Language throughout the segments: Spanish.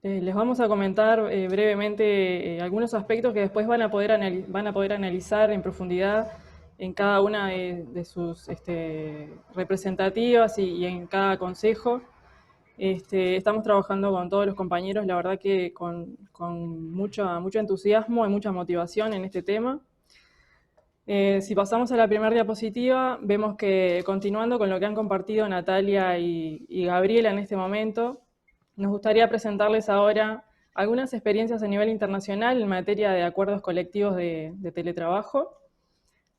Les vamos a comentar brevemente algunos aspectos que después van a poder analizar en profundidad en cada una de sus representativas y en cada consejo. Estamos trabajando con todos los compañeros, la verdad que con mucho entusiasmo y mucha motivación en este tema. Si pasamos a la primera diapositiva, vemos que continuando con lo que han compartido Natalia y Gabriela en este momento, nos gustaría presentarles ahora algunas experiencias a nivel internacional en materia de acuerdos colectivos de teletrabajo,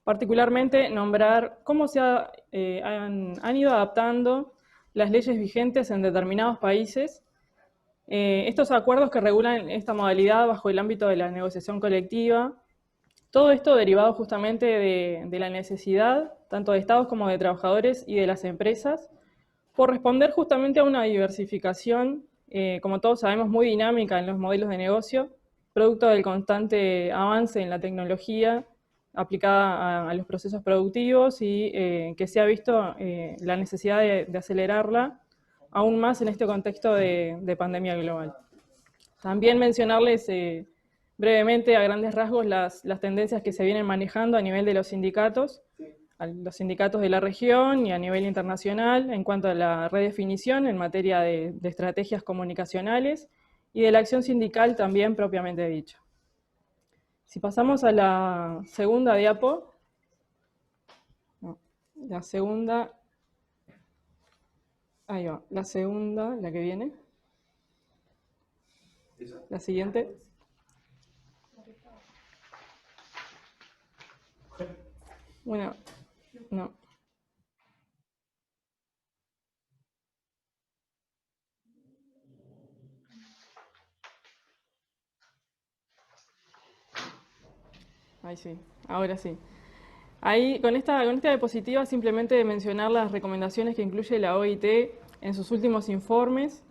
particularmente nombrar cómo han ido adaptando las leyes vigentes en determinados países. Estos acuerdos que regulan esta modalidad bajo el ámbito de la negociación colectiva, todo esto derivado justamente de la necesidad, tanto de estados como de trabajadores y de las empresas, por responder justamente a una diversificación, como todos sabemos, muy dinámica en los modelos de negocio, producto del constante avance en la tecnología aplicada a los procesos productivos y que se ha visto la necesidad de acelerarla aún más en este contexto de pandemia global. También mencionarles brevemente, a grandes rasgos, las tendencias que se vienen manejando a nivel de a los sindicatos de la región y a nivel internacional en cuanto a la redefinición en materia de estrategias comunicacionales y de la acción sindical también propiamente dicho. Si pasamos a la segunda diapo, no, la segunda, ahí va, la segunda, la que viene, la siguiente. Bueno, no, ahí sí, ahora sí. Ahí, con esta diapositiva, simplemente mencionar las recomendaciones que incluye la OIT en sus últimos informes,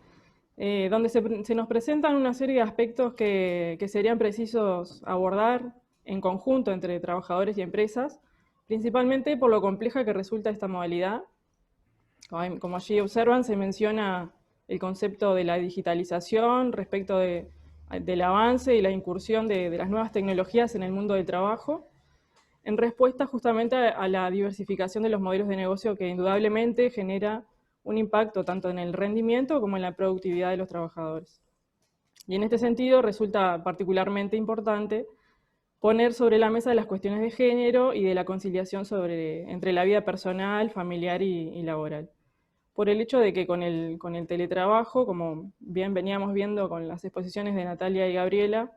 donde se nos presentan una serie de aspectos que serían precisos abordar en conjunto entre trabajadores y empresas, principalmente por lo compleja que resulta esta modalidad. Como allí observan, se menciona el concepto de la digitalización respecto del avance y la incursión de las nuevas tecnologías en el mundo del trabajo, en respuesta justamente a la diversificación de los modelos de negocio que indudablemente genera un impacto tanto en el rendimiento como en la productividad de los trabajadores. Y en este sentido resulta particularmente importante poner sobre la mesa las cuestiones de género y de la conciliación entre la vida personal, familiar y laboral. Por el hecho de que con el teletrabajo, como bien veníamos viendo con las exposiciones de Natalia y Gabriela,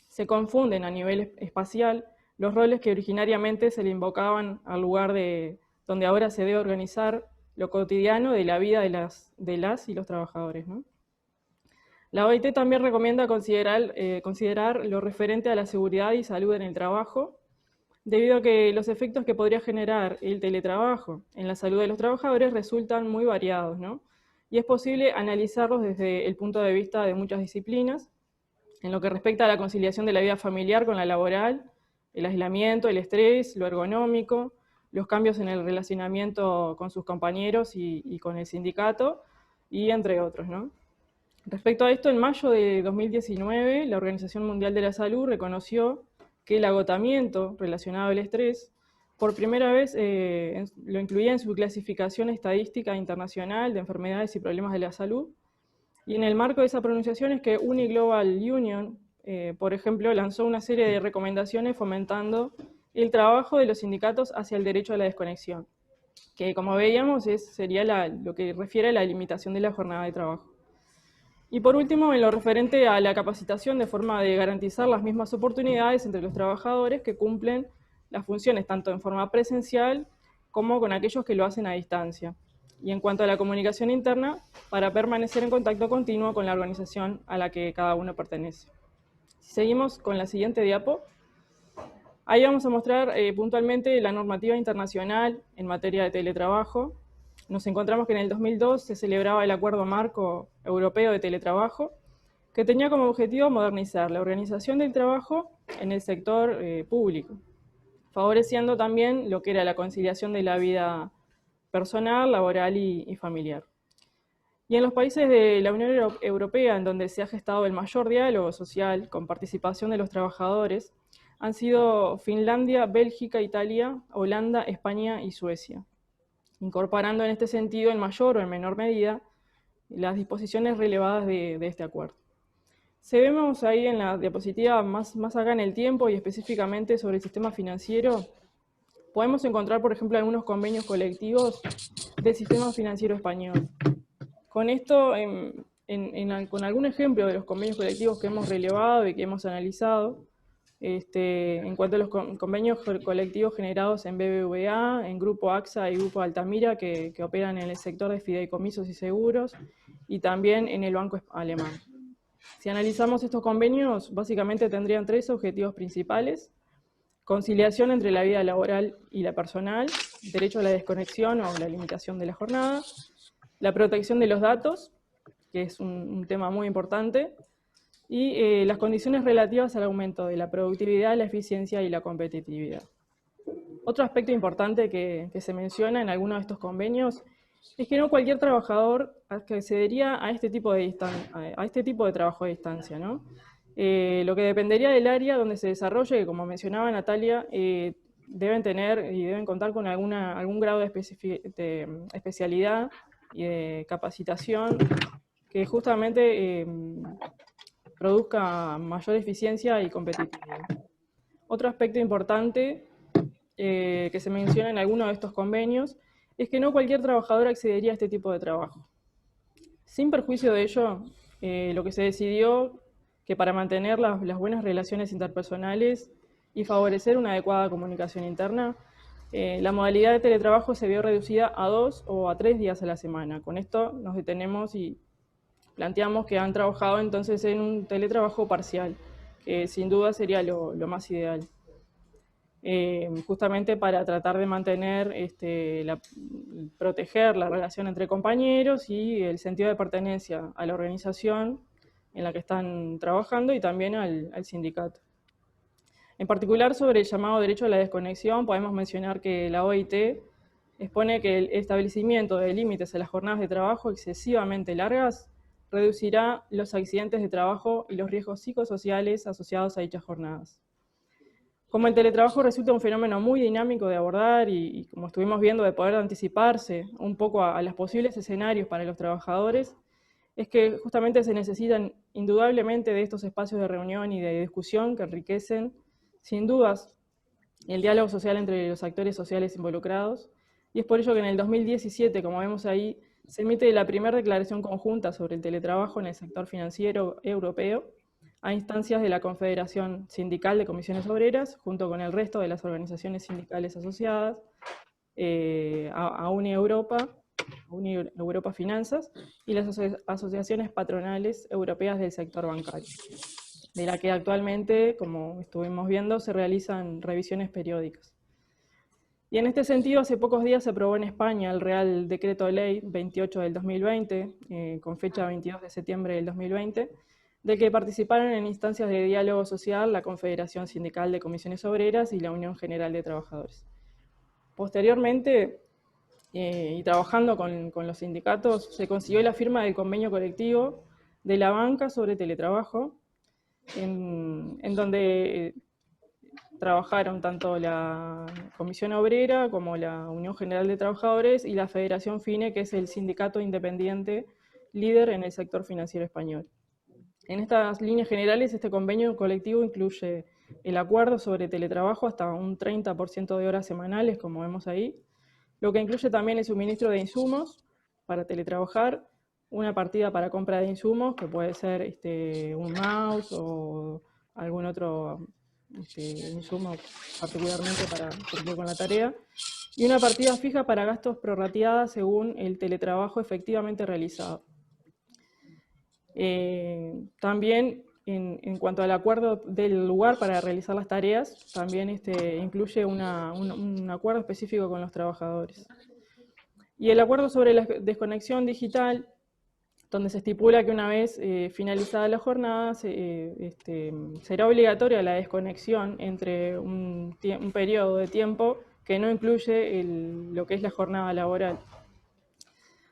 se confunden a nivel espacial los roles que originariamente se le invocaban al lugar donde ahora se debe organizar lo cotidiano de la vida de las y los trabajadores, ¿no? La OIT también recomienda considerar lo referente a la seguridad y salud en el trabajo, debido a que los efectos que podría generar el teletrabajo en la salud de los trabajadores resultan muy variados, ¿no? Y es posible analizarlos desde el punto de vista de muchas disciplinas, en lo que respecta a la conciliación de la vida familiar con la laboral, el aislamiento, el estrés, lo ergonómico, los cambios en el relacionamiento con sus compañeros y con el sindicato, y entre otros, ¿no? Respecto a esto, en mayo de 2019, la Organización Mundial de la Salud reconoció que el agotamiento relacionado al estrés, por primera vez lo incluía en su clasificación estadística internacional de enfermedades y problemas de la salud, y en el marco de esa pronunciación es que Uniglobal Union, por ejemplo, lanzó una serie de recomendaciones fomentando el trabajo de los sindicatos hacia el derecho a la desconexión, que como veíamos sería lo que refiere a la limitación de la jornada de trabajo. Y por último, en lo referente a la capacitación de forma de garantizar las mismas oportunidades entre los trabajadores que cumplen las funciones tanto en forma presencial como con aquellos que lo hacen a distancia. Y en cuanto a la comunicación interna, para permanecer en contacto continuo con la organización a la que cada uno pertenece. Si seguimos con la siguiente diapo, ahí vamos a mostrar puntualmente la normativa internacional en materia de teletrabajo. Nos encontramos que en el 2002 se celebraba el Acuerdo Marco Europeo de Teletrabajo, que tenía como objetivo modernizar la organización del trabajo en el sector público, favoreciendo también lo que era la conciliación de la vida personal, laboral y familiar. Y en los países de la Unión Europea, en donde se ha gestado el mayor diálogo social con participación de los trabajadores, han sido Finlandia, Bélgica, Italia, Holanda, España y Suecia, incorporando en este sentido, en mayor o en menor medida, las disposiciones relevadas de este acuerdo. Se vemos ahí en la diapositiva más acá en el tiempo y específicamente sobre el sistema financiero, podemos encontrar, por ejemplo, algunos convenios colectivos del sistema financiero español. Con esto, con algún ejemplo de los convenios colectivos que hemos relevado y que hemos analizado, en cuanto a los convenios colectivos generados en BBVA, en Grupo AXA y Grupo Altamira, que operan en el sector de fideicomisos y seguros, y también en el Banco Alemán. Si analizamos estos convenios, básicamente tendrían tres objetivos principales: conciliación entre la vida laboral y la personal, derecho a la desconexión o la limitación de la jornada, la protección de los datos, que es un tema muy importante, y las condiciones relativas al aumento de la productividad, la eficiencia y la competitividad. Otro aspecto importante que se menciona en algunos de estos convenios es que no cualquier trabajador accedería a este tipo de trabajo a distancia, ¿no? Lo que dependería del área donde se desarrolle, que como mencionaba Natalia, deben tener y deben contar con algún grado de especialidad y de capacitación que justamente produzca mayor eficiencia y competitividad. Otro aspecto importante que se menciona en alguno de estos convenios es que no cualquier trabajador accedería a este tipo de trabajo. Sin perjuicio de ello, lo que se decidió que para mantener las buenas relaciones interpersonales y favorecer una adecuada comunicación interna, la modalidad de teletrabajo se vio reducida a 2 o a 3 días a la semana. Con esto nos detenemos y planteamos que han trabajado entonces en un teletrabajo parcial, que sin duda sería lo más ideal. Justamente para tratar de mantener, proteger la relación entre compañeros y el sentido de pertenencia a la organización en la que están trabajando y también al sindicato. En particular, sobre el llamado derecho a la desconexión, podemos mencionar que la OIT expone que el establecimiento de límites a las jornadas de trabajo excesivamente largas reducirá los accidentes de trabajo y los riesgos psicosociales asociados a dichas jornadas. Como el teletrabajo resulta un fenómeno muy dinámico de abordar y como estuvimos viendo, de poder anticiparse un poco a los posibles escenarios para los trabajadores, es que justamente se necesitan indudablemente de estos espacios de reunión y de discusión que enriquecen, sin dudas, el diálogo social entre los actores sociales involucrados, y es por ello que en el 2017, como vemos ahí, se emite la primera declaración conjunta sobre el teletrabajo en el sector financiero europeo, a instancias de la Confederación Sindical de Comisiones Obreras, junto con el resto de las organizaciones sindicales asociadas, a Europa Finanzas y las asociaciones patronales europeas del sector bancario, de la que actualmente, como estuvimos viendo, se realizan revisiones periódicas. Y en este sentido, hace pocos días se aprobó en España el Real Decreto Ley 28 del 2020, con fecha 22 de septiembre del 2020, del que participaron en instancias de diálogo social la Confederación Sindical de Comisiones Obreras y la Unión General de Trabajadores. Posteriormente, y trabajando con los sindicatos, se consiguió la firma del convenio colectivo de la banca sobre teletrabajo, en donde trabajaron tanto la Comisión Obrera como la Unión General de Trabajadores y la Federación FINE, que es el sindicato independiente líder en el sector financiero español. En estas líneas generales, este convenio colectivo incluye el acuerdo sobre teletrabajo hasta un 30% de horas semanales, como vemos ahí, lo que incluye también el suministro de insumos para teletrabajar, una partida para compra de insumos, que puede ser un mouse o algún otro insumo particularmente para cumplir con la tarea, y una partida fija para gastos prorrateadas según el teletrabajo efectivamente realizado. También en cuanto al acuerdo del lugar para realizar las tareas, también incluye un acuerdo específico con los trabajadores. Y el acuerdo sobre la desconexión digital, donde se estipula que una vez finalizada la jornada será obligatoria la desconexión entre un periodo de tiempo que no incluye lo que es la jornada laboral.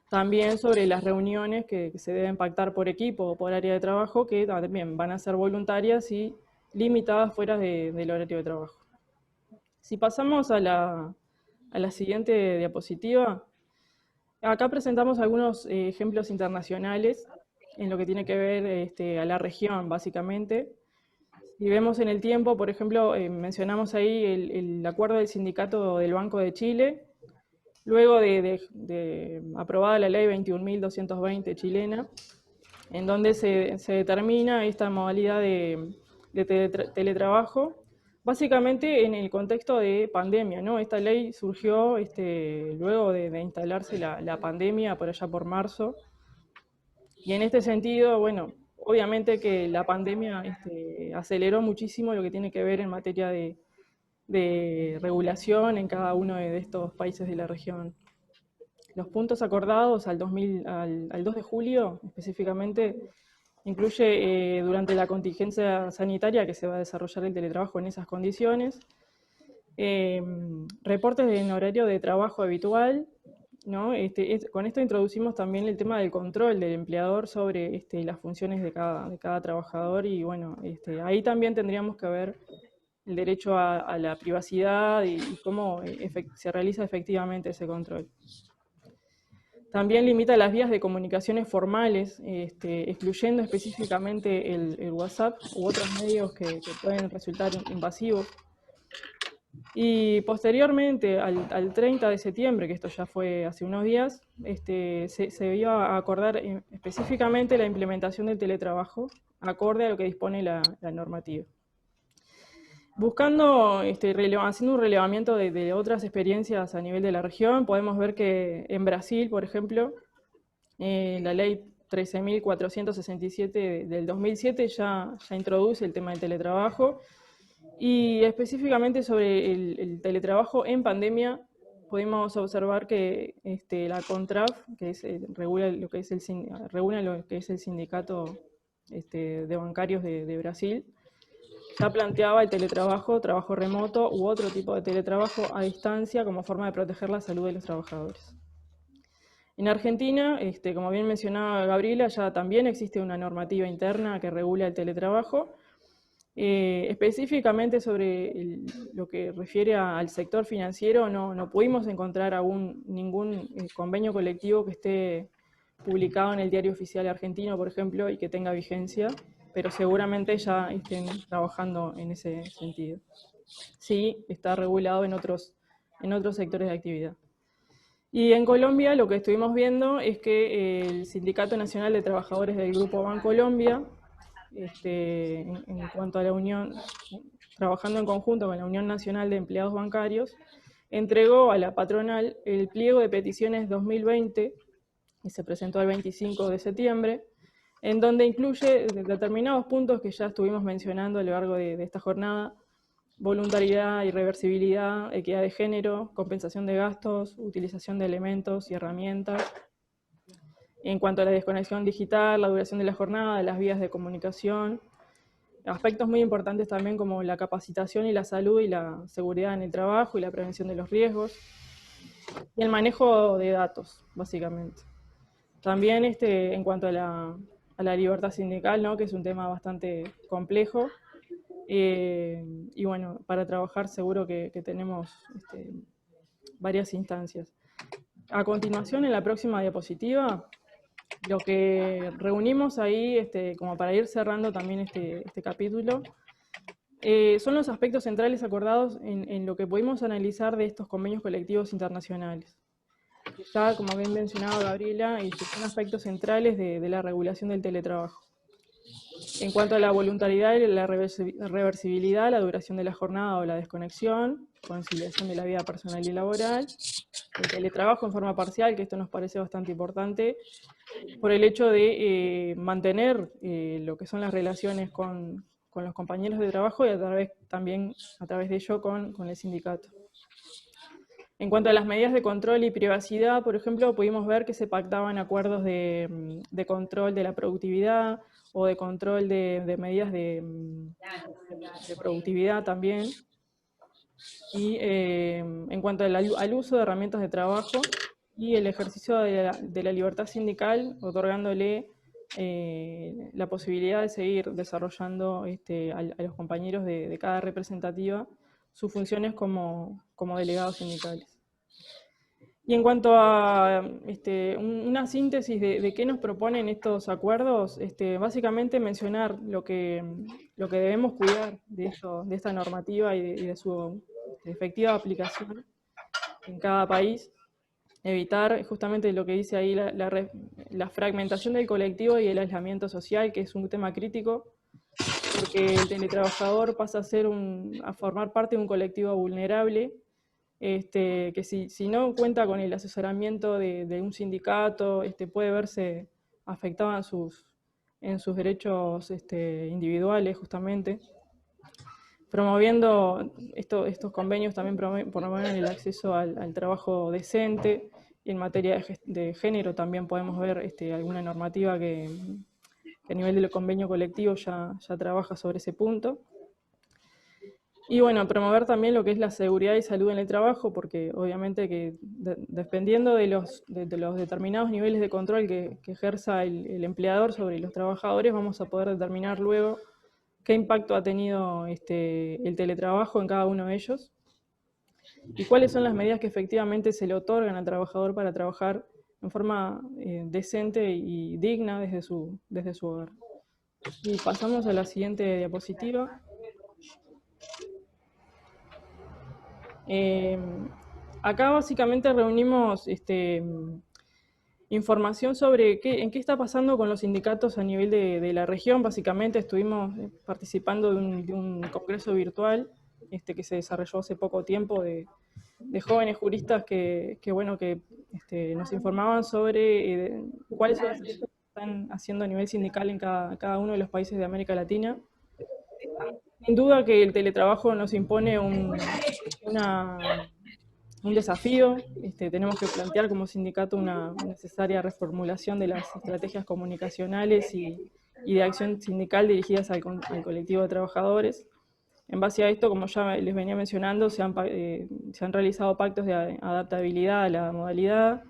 También sobre las reuniones que se deben pactar por equipo o por área de trabajo, que también van a ser voluntarias y limitadas fuera del horario de trabajo. Si pasamos a la siguiente diapositiva, acá presentamos algunos ejemplos internacionales en lo que tiene que ver a la región, básicamente. Si vemos en el tiempo, por ejemplo, mencionamos ahí el acuerdo del sindicato del Banco de Chile, luego de aprobada la ley 21.220 chilena, en donde se determina esta modalidad de teletrabajo, básicamente en el contexto de pandemia, ¿no? Esta ley surgió luego de instalarse la pandemia por allá por marzo, y en este sentido, bueno, obviamente que la pandemia aceleró muchísimo lo que tiene que ver en materia de regulación en cada uno de estos países de la región. Los puntos acordados al 2 de julio específicamente incluye durante la contingencia sanitaria que se va a desarrollar el teletrabajo en esas condiciones, eh, reportes en horario de trabajo habitual, ¿no? Con esto introducimos también el tema del control del empleador sobre las funciones de cada trabajador y bueno, ahí también tendríamos que ver el derecho a la privacidad y cómo se realiza efectivamente ese control. También limita las vías de comunicaciones formales, excluyendo específicamente el WhatsApp u otros medios que pueden resultar invasivos. Y posteriormente, al 30 de septiembre, que esto ya fue hace unos días, se vio a acordar específicamente la implementación del teletrabajo, acorde a lo que dispone la normativa. Buscando, haciendo un relevamiento de otras experiencias a nivel de la región, podemos ver que en Brasil, por ejemplo, la ley 13.467 del 2007 ya introduce el tema del teletrabajo y específicamente sobre el teletrabajo en pandemia podemos observar que la CONTRAF, que regula lo que es el sindicato de bancarios de Brasil, ya planteaba el teletrabajo, trabajo remoto u otro tipo de teletrabajo a distancia como forma de proteger la salud de los trabajadores. En Argentina, como bien mencionaba Gabriela, ya también existe una normativa interna que regula el teletrabajo, específicamente sobre lo que refiere al sector financiero, no pudimos encontrar aún ningún convenio colectivo que esté publicado en el Diario Oficial Argentino, por ejemplo, y que tenga vigencia, pero seguramente ya estén trabajando en ese sentido. Sí, está regulado en otros sectores de actividad. Y en Colombia lo que estuvimos viendo es que el Sindicato Nacional de Trabajadores del Grupo Bancolombia, en cuanto a la unión, trabajando en conjunto con la Unión Nacional de Empleados Bancarios, entregó a la patronal el pliego de peticiones 2020, que se presentó el 25 de septiembre, en donde incluye determinados puntos que ya estuvimos mencionando a lo largo de esta jornada: voluntariedad, irreversibilidad, equidad de género, compensación de gastos, utilización de elementos y herramientas. En cuanto a la desconexión digital, la duración de la jornada, las vías de comunicación, aspectos muy importantes también como la capacitación y la salud y la seguridad en el trabajo y la prevención de los riesgos, y el manejo de datos, básicamente. También en cuanto a la libertad sindical, ¿no? Que es un tema bastante complejo, y bueno, para trabajar seguro que tenemos varias instancias. A continuación, en la próxima diapositiva, lo que reunimos ahí, como para ir cerrando también este capítulo, son los aspectos centrales acordados en lo que pudimos analizar de estos convenios colectivos internacionales. Ya, como bien mencionaba Gabriela, son aspectos centrales de la regulación del teletrabajo. En cuanto a la voluntariedad y la reversibilidad, la duración de la jornada o la desconexión, conciliación de la vida personal y laboral, el teletrabajo en forma parcial, que esto nos parece bastante importante, por el hecho de mantener lo que son las relaciones con los compañeros de trabajo y también a través de ello con el sindicato. En cuanto a las medidas de control y privacidad, por ejemplo, pudimos ver que se pactaban acuerdos de control de la productividad o de control de medidas de productividad también. Y en cuanto al uso de herramientas de trabajo, y el ejercicio de la libertad sindical, otorgándole la posibilidad de seguir desarrollando a los compañeros de cada representativa sus funciones como delegados sindicales. Y en cuanto a una síntesis de qué nos proponen estos acuerdos, básicamente mencionar lo que debemos cuidar de esta normativa y de su efectiva aplicación en cada país, evitar justamente lo que dice ahí la fragmentación del colectivo y el aislamiento social, que es un tema crítico, porque el teletrabajador pasa a formar parte de un colectivo vulnerable, que si no cuenta con el asesoramiento de un sindicato, puede verse afectado en sus derechos individuales, justamente. Promoviendo estos convenios también promueven el acceso al trabajo decente, y en materia de género también podemos ver alguna normativa que a nivel del convenio colectivo ya trabaja sobre ese punto. Y bueno, promover también lo que es la seguridad y salud en el trabajo, porque obviamente que dependiendo de los determinados niveles de control que ejerza el empleador sobre los trabajadores, vamos a poder determinar luego qué impacto ha tenido el teletrabajo en cada uno de ellos y cuáles son las medidas que efectivamente se le otorgan al trabajador para trabajar en forma decente y digna desde su hogar. Y pasamos a la siguiente diapositiva. Eh, Acá básicamente reunimos información sobre en qué está pasando con los sindicatos a nivel de la región. Básicamente estuvimos participando de un congreso virtual que se desarrolló hace poco tiempo de jóvenes juristas que nos informaban sobre cuáles son las acciones que están haciendo a nivel sindical en cada uno de los países de América Latina. Sin duda que el teletrabajo nos impone un desafío. Tenemos que plantear como sindicato una necesaria reformulación de las estrategias comunicacionales y de acción sindical dirigidas al colectivo de trabajadores. En base a esto, como ya les venía mencionando, se han realizado pactos de adaptabilidad a la modalidad,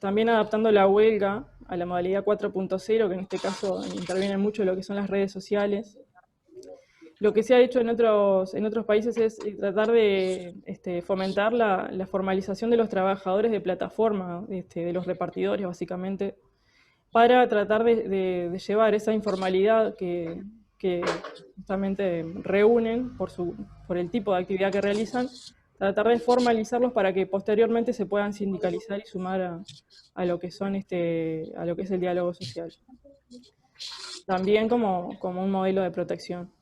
también adaptando la huelga a la modalidad 4.0, que en este caso intervienen mucho lo que son las redes sociales. Lo que se ha hecho en otros países es tratar de fomentar la formalización de los trabajadores de plataforma, de los repartidores básicamente, para tratar de llevar esa informalidad que justamente reúnen por el tipo de actividad que realizan, tratar de formalizarlos para que posteriormente se puedan sindicalizar y sumar a lo que a lo que es el diálogo social. También como un modelo de protección.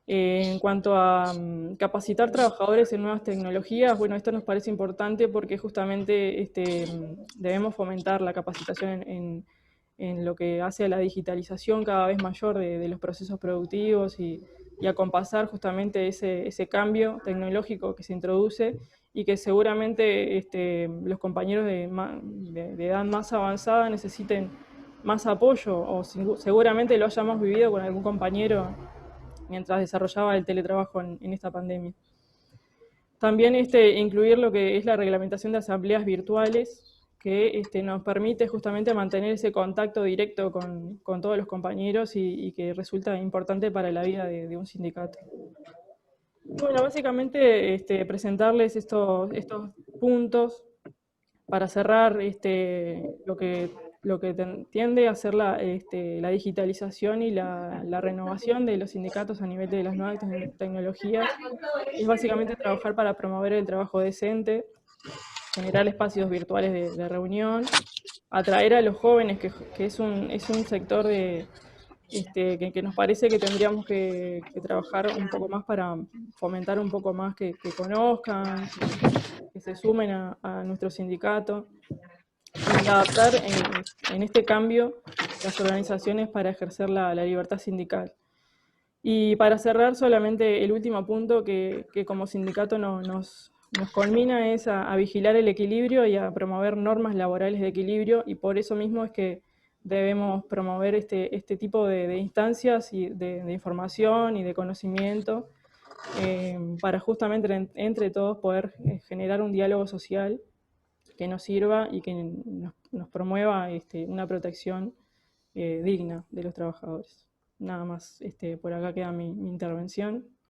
En cuanto a capacitar trabajadores en nuevas tecnologías, bueno, esto nos parece importante porque justamente debemos fomentar la capacitación en lo que hace a la digitalización cada vez mayor de los procesos productivos y acompasar justamente ese cambio tecnológico que se introduce y que seguramente los compañeros de edad más avanzada necesiten más apoyo o seguramente lo hayamos vivido con algún compañero mientras desarrollaba el teletrabajo en esta pandemia. También incluir lo que es la reglamentación de asambleas virtuales, que nos permite justamente mantener ese contacto directo con todos los compañeros y que resulta importante para la vida de un sindicato. Bueno, básicamente presentarles estos puntos para cerrar lo que tiende a ser la digitalización y la renovación de los sindicatos a nivel de las nuevas tecnologías. Es básicamente trabajar para promover el trabajo decente, generar espacios virtuales de reunión, atraer a los jóvenes, que es un sector que nos parece que tendríamos que trabajar un poco más para fomentar un poco más que conozcan, que se sumen a nuestro sindicato y adaptar en este cambio las organizaciones para ejercer la libertad sindical. Y para cerrar, solamente el último punto que como sindicato nos culmina es a vigilar el equilibrio y a promover normas laborales de equilibrio, y por eso mismo es que debemos promover este tipo de instancias y de información y de conocimiento para justamente entre todos poder generar un diálogo social que nos sirva y que nos promueva una protección digna de los trabajadores. Nada más, por acá queda mi intervención.